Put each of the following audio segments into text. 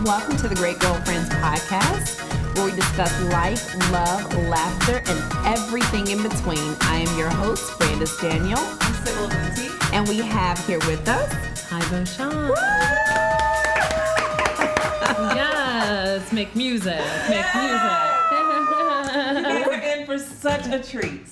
welcome to the Great Girlfriends podcast, where we discuss life, love, laughter, and everything in between. I am your host, Brandis Daniel. I'm Sybil Lindsay. And we have here with us... Hi, Beauchamp. Yes, make music. We're in for such a treat.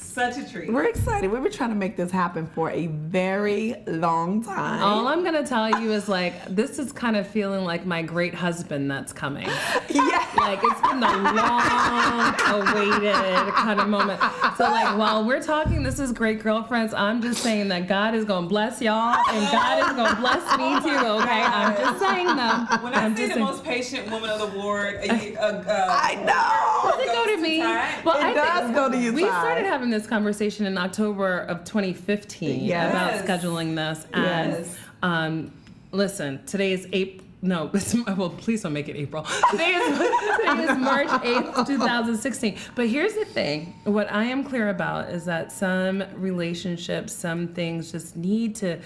We're excited. We've been trying to make this happen for a very long time. All I'm going to tell you is, this is kind of feeling like my great husband that's coming. Yeah. It's been a long-awaited kind of moment. So, while we're talking, this is Great Girlfriends, I'm just saying that God is going to bless y'all, and God is going to bless me, too, okay? I'm just saying, though. When I say the most patient woman of the ward, I know. Does it go to me? Well, it does go to you, We Tais. started having this conversation in October of 2015 about scheduling this. And listen, today is April. No, well, please don't make it April. Today is March 8th, 2016. But here's the thing. What I am clear about is that some relationships, some things just need to,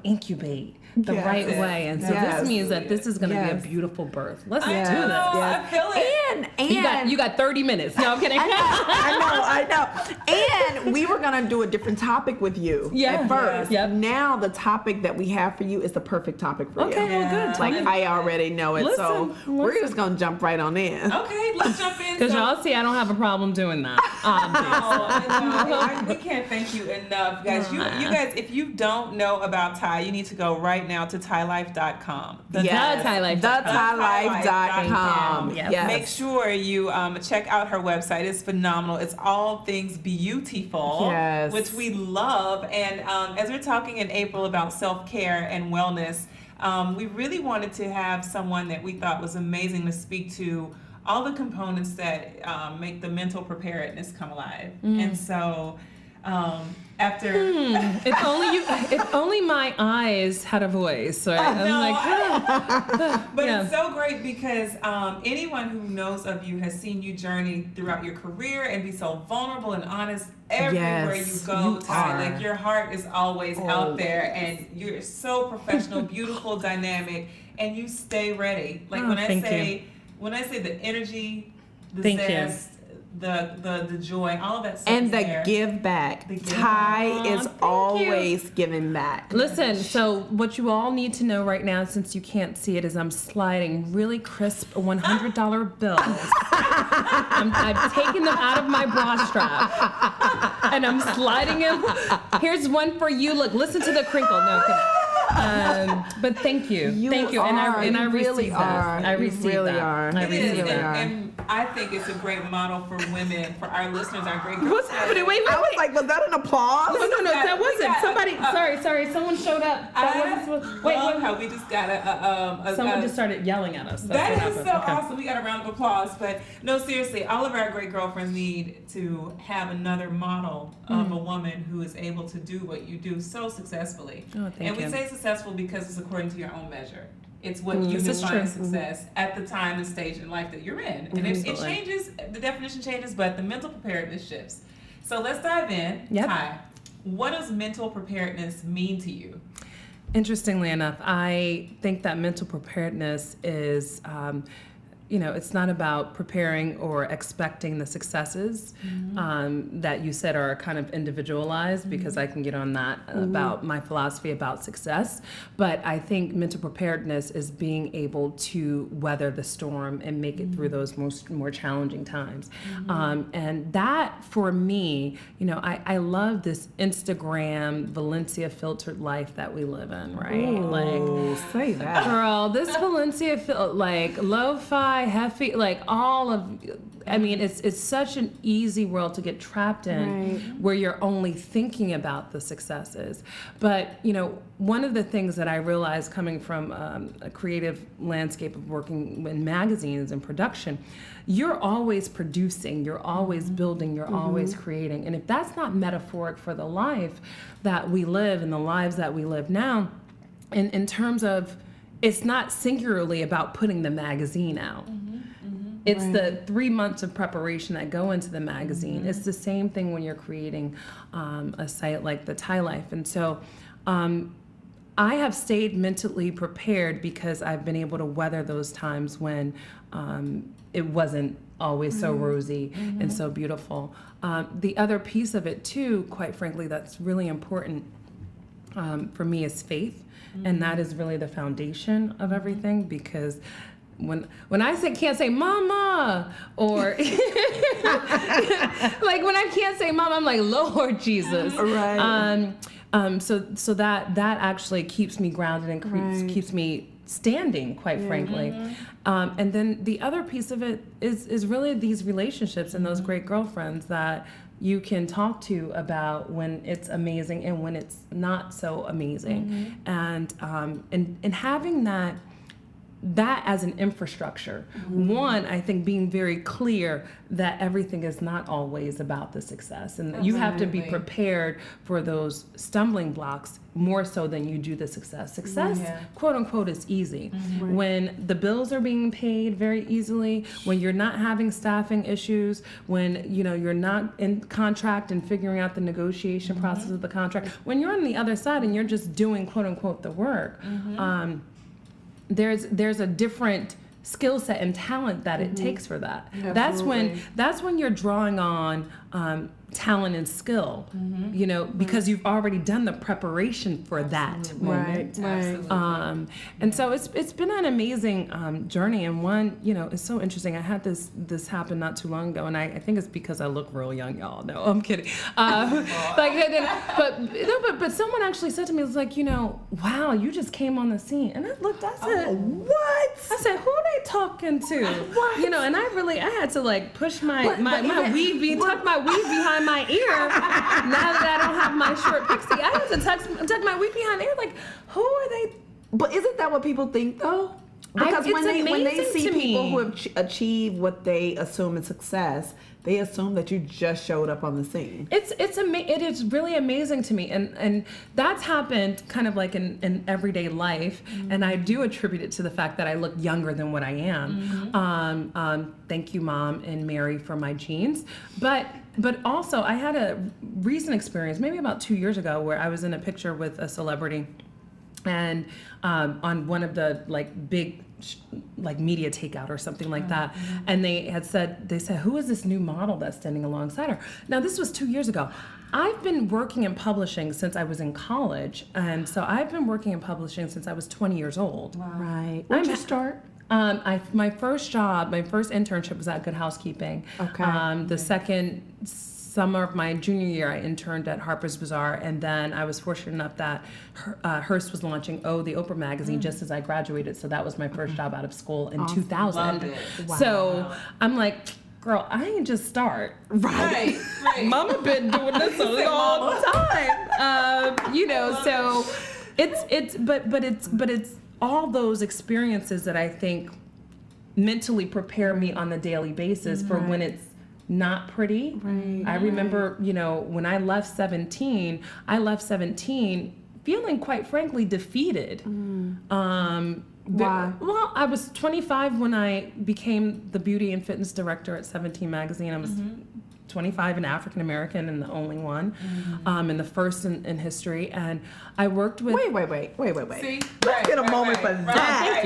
incubate the right way. And so this means that this is going to be a beautiful birth. Let's do this. I feel it. And you got 30 minutes. No, I'm kidding. I know. And we were going to do a different topic with you at first. Yep. Now the topic that we have for you is the perfect topic for you. Okay, well, good. I already know it. So we're just going to jump right on in. Okay, let's jump in. Because y'all see, I don't have a problem doing that. We can't thank you enough, guys. You guys, if you don't know about Tais, you need to go right now to TaiLife.com. TheTaiLife.com. Yes. Make sure you check out her website. It's phenomenal. It's all things beautiful, which we love. And as we're talking in April about self-care and wellness, we really wanted to have someone that we thought was amazing to speak to all the components that make the mental preparedness come alive. And so after if only my eyes had a voice, right? It's so great because anyone who knows of you has seen you journey throughout your career and be so vulnerable and honest everywhere you go, Tais. Your heart is always out there, and you're so professional, beautiful, dynamic, and you stay ready. When I say the energy, the zest, the joy, all of that stuff. And the give back. Tais is always giving back. Listen, so what you all need to know right now, since you can't see it, is I'm sliding really crisp $100 bills. I've taken them out of my bra strap, and I'm sliding them. Here's one for you. Look, listen to the crinkle. No, I'm kidding. But thank you, and I receive that. I receive that. And I think it's a great model for women, for our listeners, our great girls. What's happening? Wait. I was like, was that an applause? No, that wasn't. Somebody, sorry, someone showed up. Wait, how we just got someone just started yelling at us. That is so awesome. We got a round of applause. But no, seriously, all of our great girlfriends need to have another model of a woman who is able to do what you do so successfully. Thank you. We say successful because it's according to your own measure. It's what you define success at the time and stage in life that you're in. And it changes, the definition changes, but the mental preparedness shifts. So let's dive in. Tais, what does mental preparedness mean to you? Interestingly enough, I think that mental preparedness is it's not about preparing or expecting the successes that you said are kind of individualized, because I can get on that about my philosophy about success. But I think mental preparedness is being able to weather the storm and make it through those more challenging times. And that, for me, I love this Instagram Valencia filtered life that we live in, right? Ooh, say that. Girl, this Valencia lo-fi, heavy, it's such an easy world to get trapped in, where you're only thinking about the successes. But, one of the things that I realized coming from a creative landscape of working in magazines and production, you're always producing, you're always building, you're always creating. And if that's not metaphoric for the life that we live and the lives that we live now, in terms of, it's not singularly about putting the magazine out. It's the 3 months of preparation that go into the magazine. It's the same thing when you're creating a site like the Tais Life. And so I have stayed mentally prepared because I've been able to weather those times when it wasn't always so rosy and so beautiful. The other piece of it too, quite frankly, that's really important for me is faith. And that is really the foundation of everything, because when I can't say mama, or like when I can't say mama, I'm like, Lord Jesus. Right. So that actually keeps me grounded and keeps me standing, quite frankly. And then the other piece of it is really these relationships and those great girlfriends that you can talk to about when it's amazing and when it's not so amazing. And having that as an infrastructure. One, I think being very clear that everything is not always about the success, and you have to be prepared for those stumbling blocks more so than you do the success. Success, quote unquote, is easy. When the bills are being paid very easily, when you're not having staffing issues, when you're not in contract and figuring out the negotiation process of the contract, when you're on the other side and you're just doing, quote unquote, the work, there's a different skill set and talent that it takes for that. Absolutely. That's when you're drawing on talent and skill, because you've already done the preparation for that moment. Right. And so it's been an amazing journey, and one, it's so interesting. I had this happen not too long ago, and I think it's because I look real young, y'all. No, I'm kidding. But someone actually said to me, it was like, wow, you just came on the scene, and I said, what? I said, who are they talking to? What? And I had to like push my weave, tuck my weave behind my ear. Now that I don't have my short pixie, I had to tuck my weave behind the ear. Like, who are they? But isn't that what people think though? Because when they see people who have achieved what they assume is success, they assume that you just showed up on the scene. It is really amazing to me, and that's happened kind of like in everyday life, and I do attribute it to the fact that I look younger than what I am. Thank you, Mom and Mary, for my genes, but also I had a recent experience, maybe about 2 years ago, where I was in a picture with a celebrity, and on one of the big media takeout or something like that, and they said, who is this new model that's standing alongside her? Now this was 2 years ago. I've been working in publishing since I was in college, and so I've been working in publishing since I was 20 years old. Wow. Right. Where'd you start? My first internship was at Good Housekeeping. Okay. The second summer of my junior year, I interned at Harper's Bazaar, and then I was fortunate enough that Hearst was launching the Oprah magazine just as I graduated, so that was my first job out of school in 2000. Loved it. Wow. So I'm like, girl, I ain't just start. Right. Mama been doing this a long time. So it's all those experiences that I think mentally prepare me on a daily basis for when it's not pretty. Right. I remember, when I left 17 feeling, quite frankly, defeated. Why? Well, I was 25 when I became the beauty and fitness director at 17 magazine. I was 25 and African American and the only one, and the first in history. And I worked with. Wait. See? Let's get a moment for that.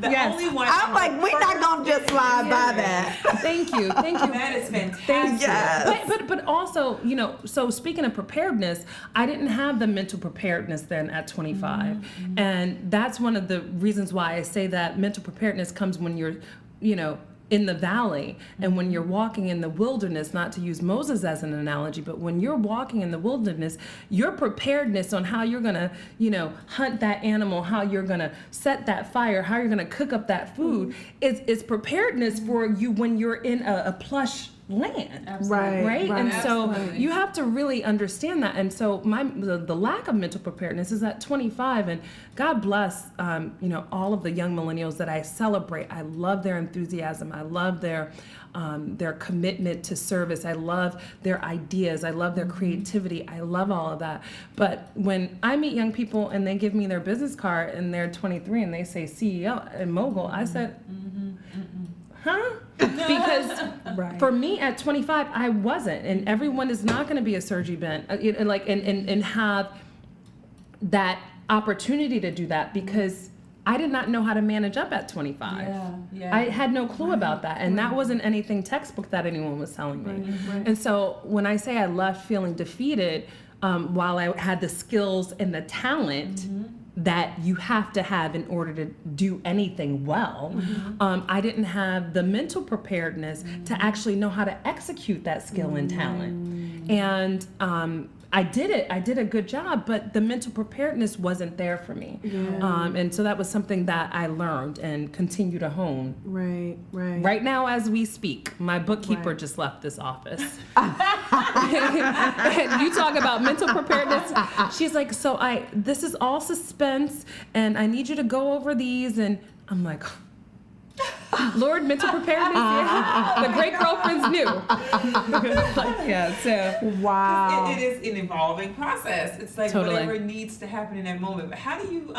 The only one. I'm like, we're not gonna just slide by that. Thank you. That is fantastic. Thank you. Yes. But also, so speaking of preparedness, I didn't have the mental preparedness then at 25. And that's one of the reasons why I say that mental preparedness comes when you're, in the valley, and when you're walking in the wilderness, not to use Moses as an analogy, but when you're walking in the wilderness, your preparedness on how you're gonna, hunt that animal, how you're gonna set that fire, how you're gonna cook up that food, is preparedness for you when you're in a plush land. Right. And so you have to really understand that. And so the lack of mental preparedness is at 25, and God bless all of the young millennials that I celebrate. I love their enthusiasm. I love their commitment to service. I love their ideas. I love their creativity. I love all of that. But when I meet young people and they give me their business card and they're 23 and they say CEO and mogul, I said, huh? Because for me at 25, I wasn't, and everyone is not going to be a Sergi Bent, and have that opportunity to do that, because I did not know how to manage up at 25. I had no clue about that, and that wasn't anything textbook that anyone was telling me. And so when I say I left feeling defeated, while I had the skills and the talent that you have to have in order to do anything well, I didn't have the mental preparedness to actually know how to execute that skill and talent. And I did it. I did a good job, but the mental preparedness wasn't there for me. And so that was something that I learned and continue to hone. Right now, as we speak, my bookkeeper just left this office. And you talk about mental preparedness. She's like, so this is all suspense, and I need you to go over these. And I'm like, Lord, mental preparedness, the great girlfriends knew. Wow. It is an evolving process. It's like whatever needs to happen in that moment. But how do you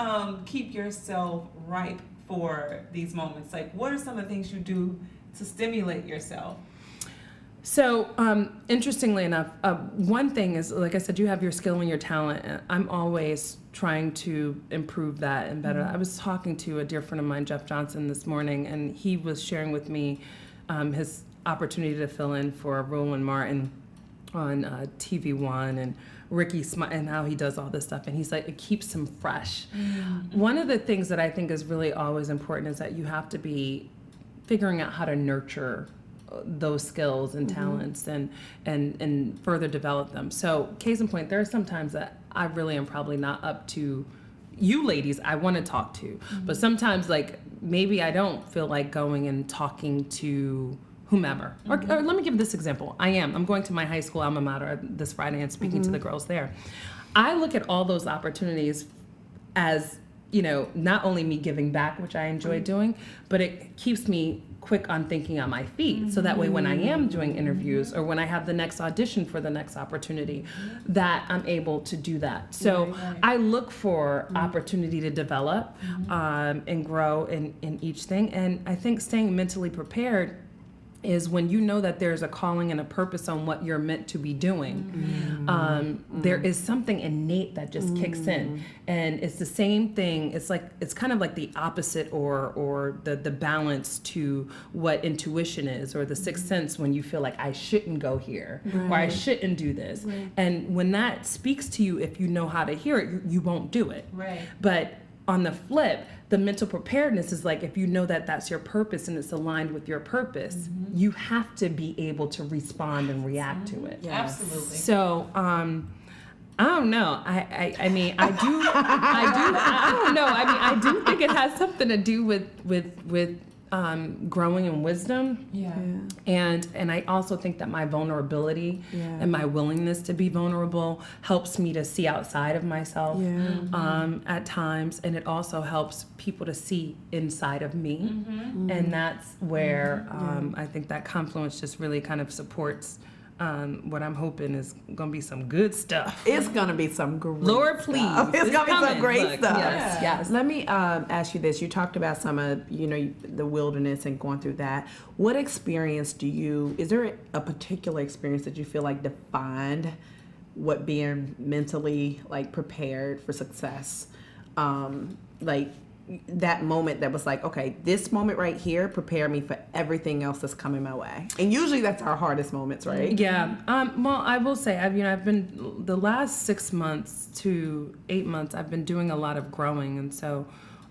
keep yourself ripe for these moments? Like, what are some of the things you do to stimulate yourself? So, interestingly enough, one thing is, like I said, you have your skill and your talent. I'm always trying to improve that and better. I was talking to a dear friend of mine, Jeff Johnson, this morning, and he was sharing with me his opportunity to fill in for Roland Martin on TV One, and Ricky and how he does all this stuff. And he's like, it keeps him fresh. One of the things that I think is really always important is that you have to be figuring out how to nurture those skills and talents and further develop them. So case in point, there are some times that I really am probably not up to you ladies I want to talk to, but sometimes like maybe I don't feel like going and talking to whomever. Or let me give this example. I'm going to my high school alma mater this Friday and speaking to the girls there. I look at all those opportunities as, not only me giving back, which I enjoy doing, but it keeps me quick on thinking on my feet. So that way when I am doing interviews or when I have the next audition for the next opportunity, that I'm able to do that. So I look for opportunity to develop and grow in each thing. And I think staying mentally prepared is when you know that there's a calling and a purpose on what you're meant to be doing. There is something innate that just kicks in, and it's the same thing. It's kind of like the opposite or the balance to what intuition is, or the sixth sense, when you feel like I shouldn't go here or I shouldn't do this. And when that speaks to you, if you know how to hear it, you won't do it. But on the flip, the mental preparedness is like, if you know that that's your purpose and it's aligned with your purpose, you have to be able to respond and react to it. Absolutely. So, I don't know. I mean, I don't know. I mean, I do think it has something to do with growing in wisdom. And I also think that my vulnerability and my willingness to be vulnerable helps me to see outside of myself at times, and it also helps people to see inside of me. And that's where I think that confluence just really kind of supports what I'm hoping is going to be some good stuff. It's going to be some great Lord, please. stuff. It's going to be some great stuff. Yes. Let me ask you this. You talked about some of, the wilderness and going through that. What experience is there a particular experience that you feel like defined what being mentally prepared for success? That moment that was like, okay, this moment right here prepared me for everything else that's coming my way. And usually that's our hardest moments, right? Yeah. Well, I will say, I've been the last 6 months to 8 months, I've been doing a lot of growing. And so,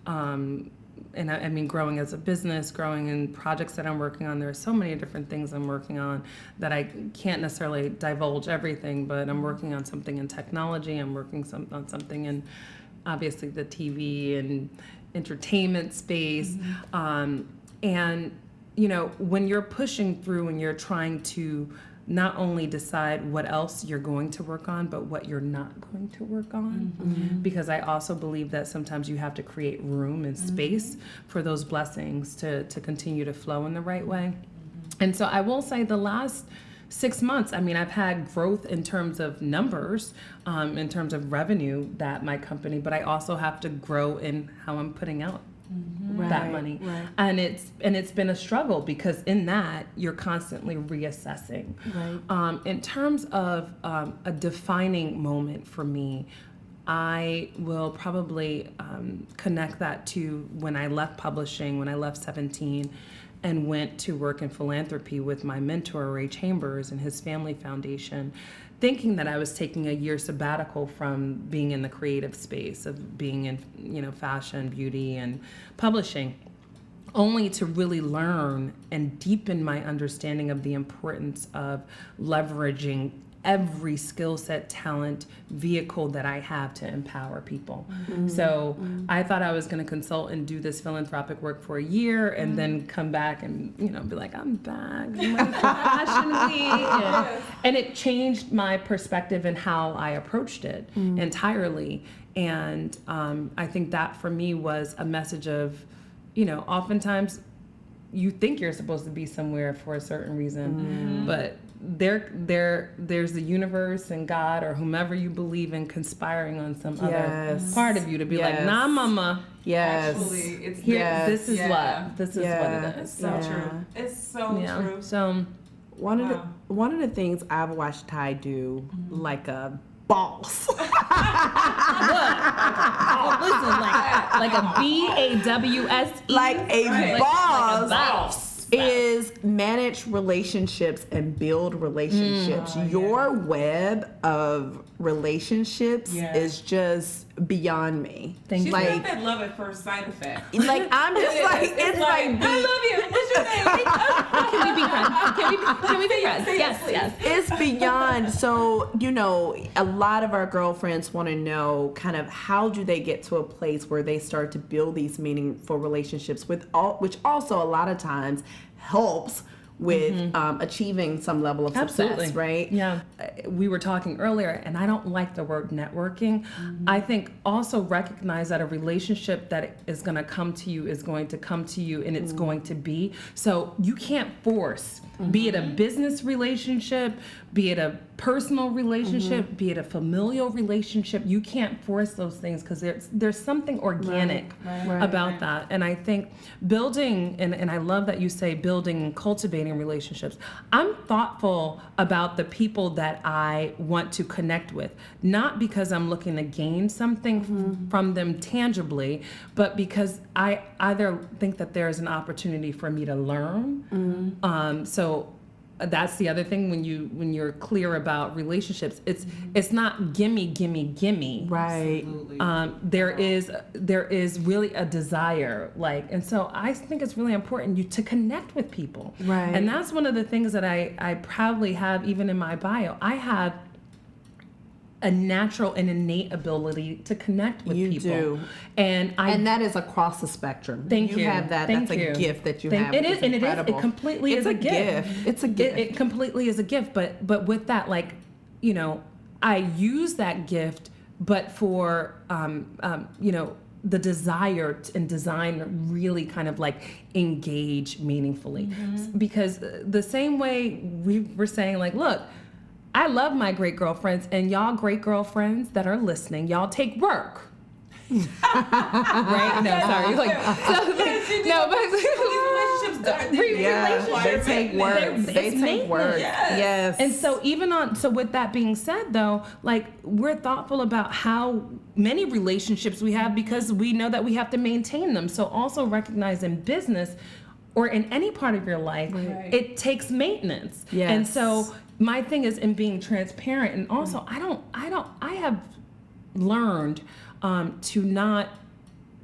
and I mean, growing as a business, growing in projects that I'm working on. There are so many different things I'm working on that I can't necessarily divulge everything, but I'm working on something in technology. I'm working on something in, obviously, the TV and entertainment space. And when you're pushing through and you're trying to not only decide what else you're going to work on, but what you're not going to work on, because I also believe that sometimes you have to create room and space for those blessings to continue to flow in the right way. And so I will say the last 6 months, I've had growth in terms of numbers, in terms of revenue that my company, but I also have to grow in how I'm putting out that money. And it's been a struggle because in that you're constantly reassessing. In terms of a defining moment for me, I will probably connect that to when I left publishing, when I left 17 and went to work in philanthropy with my mentor, Ray Chambers, and his family foundation, thinking that I was taking a year sabbatical from being in the creative space of being in, fashion, beauty, and publishing, only to really learn and deepen my understanding of the importance of leveraging every skill set, talent, vehicle that I have to empower people. So I thought I was going to consult and do this philanthropic work for a year and then come back and, be like, I'm back. I'm like, Fashion Week. And it changed my perspective and how I approached it entirely. And I think that for me was a message of, oftentimes you think you're supposed to be somewhere for a certain reason, but there's the universe and God or whomever you believe in conspiring on some other part of you to be like, nah, mama. Actually, it's this is what it is. So true. It's so true. So one of the things I've watched Ty do like a boss. Listen, like a BAWSE. Like a boss. Like a boss. Is manage relationships and build relationships. Your web of relationships is just beyond me. She's got that love at first sight effect. Like I'm just like it's like I love you. What's your name? Can we be friends? Can we be friends? Yes. It's beyond. So, a lot of our girlfriends want to know kind of how do they get to a place where they start to build these meaningful relationships which also a lot of times helps with achieving some level of success, right? Yeah. We were talking earlier, and I don't like the word networking. I think also recognize that a relationship that is going to come to you is going to come to you, and it's going to be. So you can't force, be it a business relationship, be it a personal relationship, be it a familial relationship. You can't force those things because there's something organic about that. And I think building, and I love that you say building and cultivating relationships. I'm thoughtful about the people that I want to connect with, not because I'm looking to gain something from them tangibly, but because I either think that there's an opportunity for me to learn. So that's the other thing when you're clear about relationships. It's not gimme. Right. There is really a desire, and so I think it's really important to connect with people. Right. And that's one of the things that I proudly have even in my bio. I have a natural and innate ability to connect with people. You do. And that is across the spectrum. Thank you. You have that. Thank That's you. A gift that you have. It is, and incredible. It completely is a gift. It's a gift. It completely is a gift. But with that, I use that gift, but for the desire and design really kind of engage meaningfully, because the same way we were saying look. I love my great girlfriends, and y'all great girlfriends that are listening, y'all take work. Right? No, sorry. They take work. They take work. Yes. And so with that being said, though, we're thoughtful about how many relationships we have because we know that we have to maintain them. So also recognize in business or in any part of your life, it takes maintenance. Yes. And so my thing is in being transparent, and also I have learned to not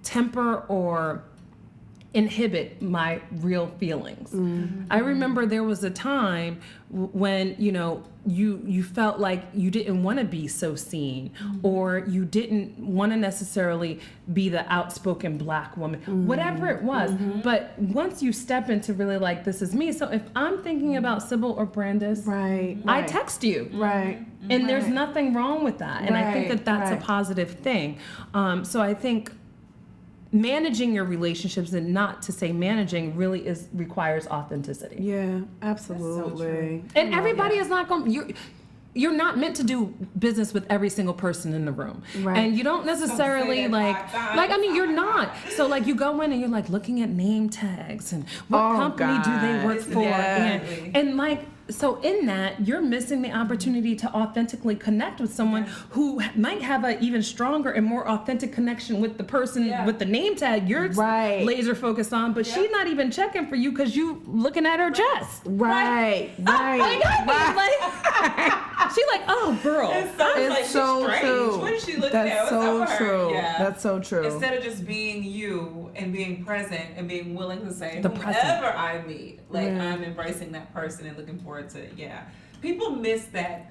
temper or inhibit my real feelings. I remember there was a time when you felt like you didn't want to be so seen, or you didn't want to necessarily be the outspoken Black woman, whatever it was. But once you step into really this is me. So if I'm thinking about Sybil or Brandis, I text you. And there's nothing wrong with that. And I think that that's a positive thing. So I think managing your relationships, and not to say managing, really requires authenticity. Yeah, absolutely. So and everybody is not going. you're not meant to do business with every single person in the room. Right. And you don't necessarily you're not. So like you go in and you're like looking at name tags and what company do they work for? And like, so in that, you're missing the opportunity to authentically connect with someone who might have an even stronger and more authentic connection with the person with the name tag you're laser focused on, but she's not even checking for you because you looking at her chest. Right. She's like, oh, girl. It's so true. What is she looking at? That's so true. Yeah. That's so true. Instead of just being you and being present and being willing to say, whoever I meet, like I'm embracing that person and looking forward to people miss that.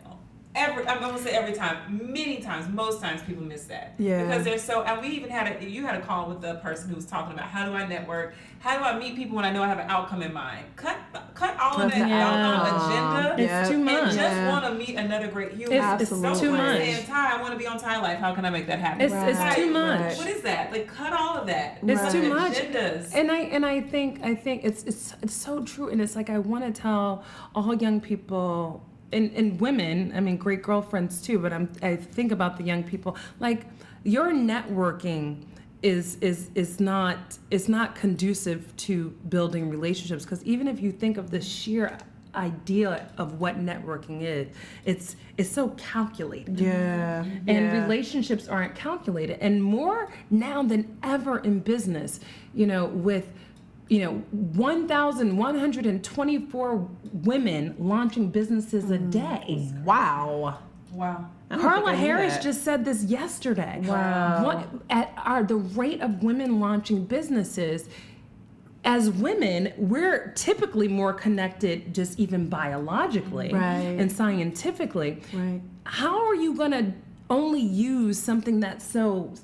I'm gonna say every time, many times, most times people miss that. Yeah. Because they're so, and we even you had a call with the person who was talking about how do I network, how do I meet people when I know I have an outcome in mind. Cut all of that agenda. It's too much. And just want to meet another great human. It's too much. And I want to be on Thai Life. How can I make that happen? It's too much. What is that? Like cut all of that. It's too much. Agendas. And I think it's so true. And it's like I want to tell all young people. And women, I mean, great girlfriends too, but I think about the young people. Like, your networking is not conducive to building relationships. Because even if you think of the sheer idea of what networking is, it's so calculated. Yeah. And relationships aren't calculated. And more now than ever in business, with 1,124 women launching businesses a day. Wow. Carla Harris just said this yesterday. Wow. The rate of women launching businesses, as women, we're typically more connected just even biologically and scientifically. Right. How are you going to only use something that's so,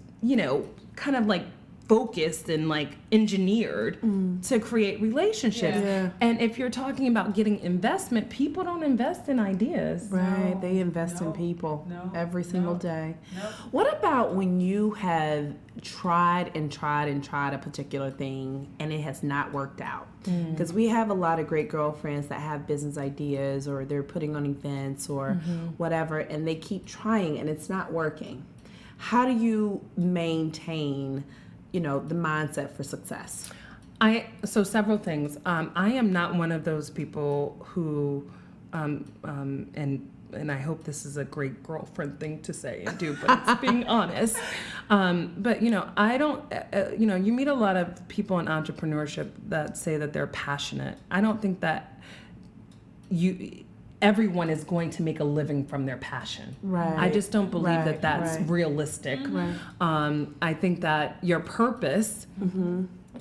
kind of like focused and like engineered to create relationships? And if you're talking about getting investment, people don't invest in ideas. Right. They invest in people every single day. What about when you have tried a particular thing and it has not worked out? Because we have a lot of great girlfriends that have business ideas, or they're putting on events or whatever, and they keep trying and it's not working. How do you maintain the mindset for success? So several things. I am not one of those people who, and I hope this is a great girlfriend thing to say and do, but it's being honest. But I don't. You meet a lot of people in entrepreneurship that say that they're passionate. I don't think that everyone is going to make a living from their passion. Right. I just don't believe that that's realistic. Right. I think that your purpose,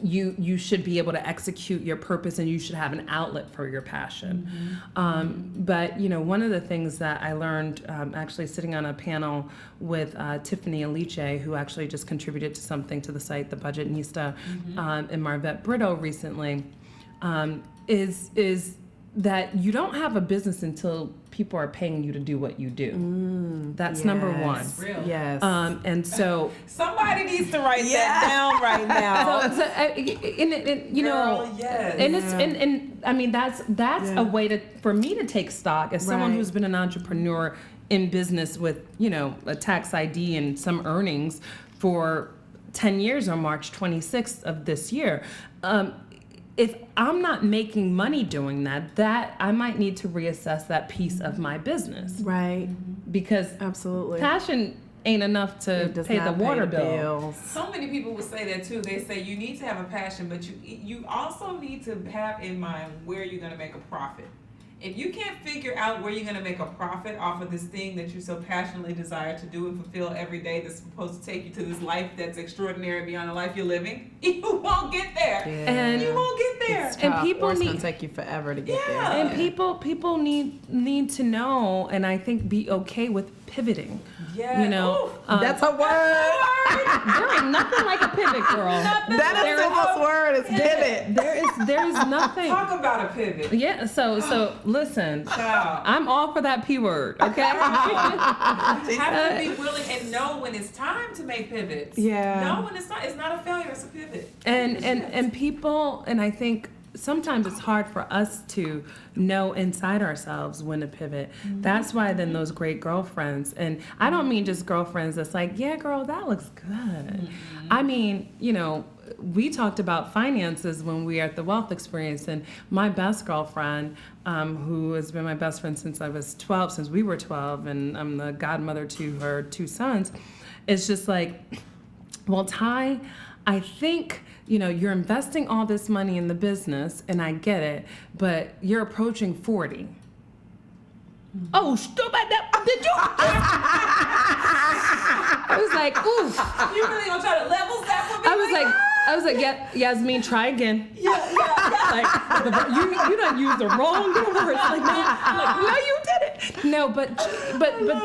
you should be able to execute your purpose, and you should have an outlet for your passion. But one of the things that I learned actually sitting on a panel with Tiffany Aliche, who actually just contributed to something to the site, The Budgetnista, and Marvette Brito recently, is that you don't have a business until people are paying you to do what you do. That's number one. Real. Yes. And so somebody needs to write that down right now. And I mean that's a way for me to take stock as someone who's been an entrepreneur in business with a tax ID and some earnings for 10 years on March 26th of this year. If I'm not making money doing that I might need to reassess that piece of my business. Right. Because absolutely passion ain't enough to pay the water bill. So many people will say that too. They say you need to have a passion, but you also need to have in mind where you're going to make a profit. If you can't figure out where you're going to make a profit off of this thing that you so passionately desire to do and fulfill every day, that's supposed to take you to this life that's extraordinary beyond the life you're living, you won't get there. Yeah. And you won't get there. It's tough, and it's going to take you forever to get there. And people need to know, and I think be okay with pivoting. Yeah. That's a word. There ain't nothing like a pivot, girl. That is the simplest word. Is pivot. There's nothing. Talk about a pivot. Yeah. So listen. I'm all for that P word. Okay. Have to be willing and know when it's time to make pivots. Yeah. Know when it's not. It's not a failure. It's a pivot. And people, and I think sometimes it's hard for us to know inside ourselves when to pivot. That's why then those great girlfriends, and I don't mean just girlfriends that's like, yeah, girl, that looks good. I mean, you know, we talked about finances when we were at the Wealth Experience, and my best girlfriend, who has been my best friend since I was 12, since we were 12, and I'm the godmother to her 2 sons, is just like, well, Ty, I think, you know, you're investing all this money in the business, and I get it, but you're approaching 40. Oh, stupid! Did you? I was like, ooh. You really gonna try to level that for me? I was like, yeah, Yasmin, try again. Yeah. Like, you done used the wrong words. Like, no, you did it. No, but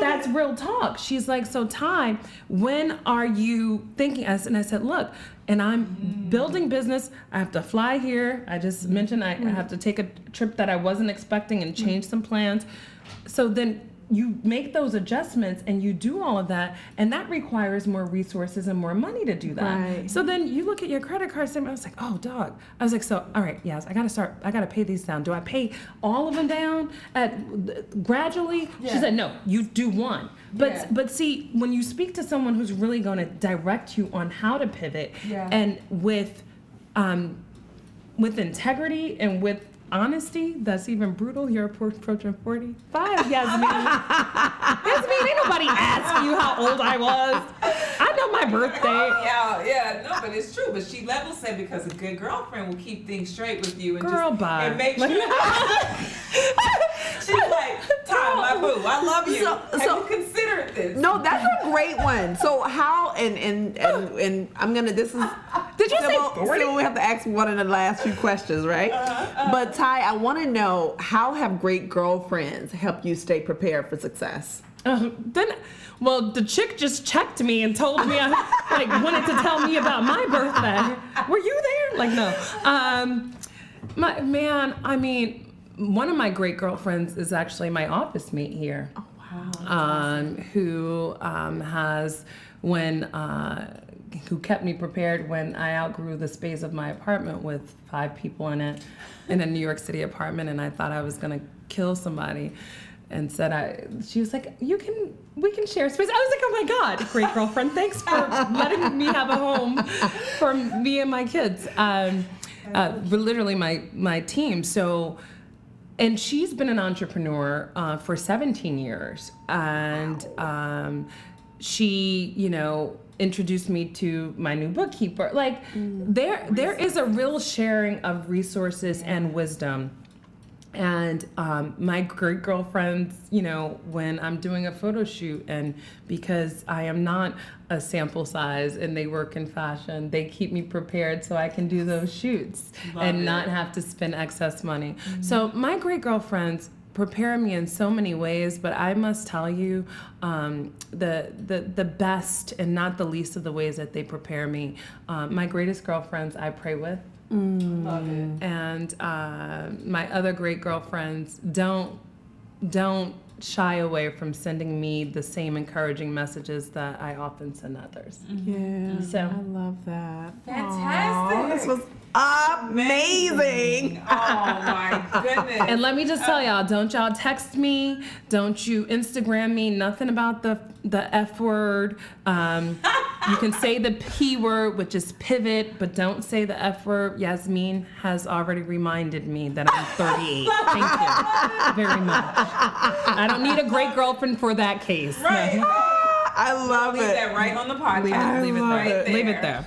that's real talk. She's like, so Ty, when are you thinking? And I said, look, and I'm building business. I have to fly here. I just mentioned I have to take a trip that I wasn't expecting and change some plans. So then you make those adjustments and you do all of that, and that requires more resources and more money to do that. Right. So then you look at your credit card statement. I was like, oh, dog. I was like, so, all right, yes, I got to pay these down. Do I pay all of them down gradually? Yeah. She said, no, you do one. But see, when you speak to someone who's really going to direct you on how to pivot, and with integrity and with honesty, that's even brutal. You're approaching 45, Yasmin. Yasmin, ain't nobody asked you how old I was. I know my birthday. No, but it's true. But she level set because a good girlfriend will keep things straight with you and Girl, just bye. and make sure. She's like, Ty, my boo, I love you. Have you considered this? No, that's a great one. So how and I'm gonna. This is. Did you say 40? We have to ask one of the last few questions, right? But Ty, I want to know, how have great girlfriends helped you stay prepared for success? Well, the chick just checked me and told me I wanted to tell me about my birthday. Were you there? Like, no. One of my great girlfriends is actually my office mate here. Oh, wow. Who has who kept me prepared when I outgrew the space of my apartment with 5 people in it, in a New York City apartment, and I thought I was gonna kill somebody. And she was like, we can share space. I was like, oh my God, great girlfriend, thanks for letting me have a home for me and my kids. Literally my team. So, and she's been an entrepreneur for 17 years. And she, you know, introduced me to my new bookkeeper. Like, there is a real sharing of resources and wisdom. And my great girlfriends, you know, when I'm doing a photo shoot, and because I am not a sample size and they work in fashion, they keep me prepared so I can do those shoots not have to spend excess money. Mm-hmm. So my great girlfriends prepare me in so many ways, but I must tell you, the best and not the least of the ways that they prepare me, my greatest girlfriends I pray with. Love it. And my other great girlfriends don't shy away from sending me the same encouraging messages that I often send others. Yeah, So I love that. Fantastic. Aww, this was amazing. Oh my goodness. And let me just tell y'all, don't y'all text me, don't you Instagram me, nothing about the F word. You can say the P word, which is pivot, but don't say the F word. Yasmin has already reminded me that I'm 38. Thank you very much. I don't need a great girlfriend for that case. Right. No. I love Leave it. that right on the podcast. Leave it there. Leave it there.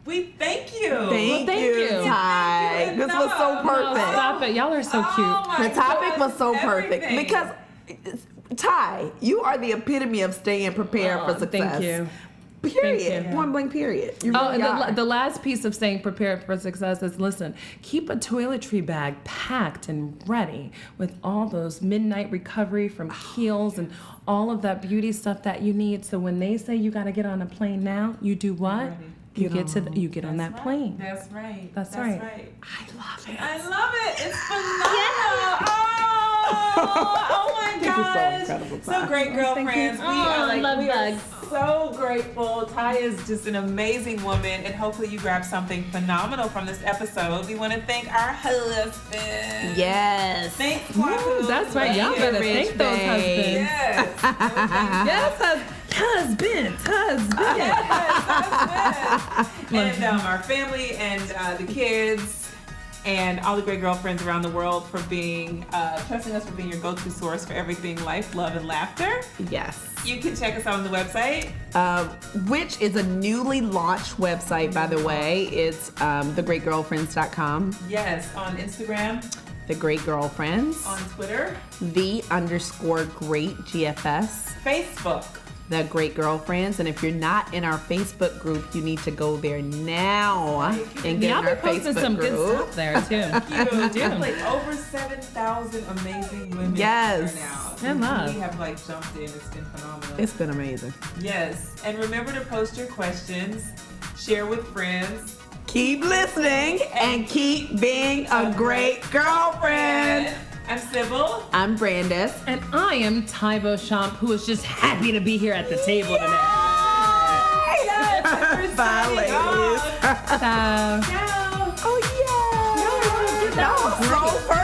We thank you. Thank thank you, you. Ty. Thank you This was so enough. perfect. Stop it. Y'all are so cute. Oh my The topic God, was so perfect everything. because, Ty, you are the epitome of staying prepared for success. Thank you. Period. Thank you. Point blank period. You Oh, really are. and the last piece of staying prepared for success is, listen, keep a toiletry bag packed and ready with all those midnight recovery from heels and all of that beauty stuff that you need. So when they say you got to get on a plane now, you do what? You get on that plane. That's right. That's right. I love it. I love it. It's phenomenal. Oh. Oh my gosh. So great, girlfriends. We are so grateful. Tais is just an amazing woman, and hopefully you grab something phenomenal from this episode. We want to thank our husbands. Yes. Thanks, Kwaku. That's right. Y'all better thank those husbands. Yes. Husbands. And our family and the kids. And all the great girlfriends around the world for being, trusting us for being your go-to source for everything life, love, and laughter. Yes. You can check us out on the website. Which is a newly launched website, by the way. It's thegreatgirlfriends.com. Yes, on Instagram. The Great Girlfriends. On Twitter. _great GFS. Facebook. The Great Girlfriends, and if you're not in our Facebook group, you need to go there now and get in our posting Facebook some group. Good stuff there too. We have like over 7,000 amazing women yes. there now. And love. We have like jumped in. It's been phenomenal. It's been amazing. Yes, and remember to post your questions, share with friends. Keep listening and keep being a great girlfriend. I'm Sybil. I'm Brandis. And I am Tais Beauchamp, who is just happy to be here at the table today. Yes, bye, ladies. Ciao. Ciao. Oh, yeah. No, Roll first.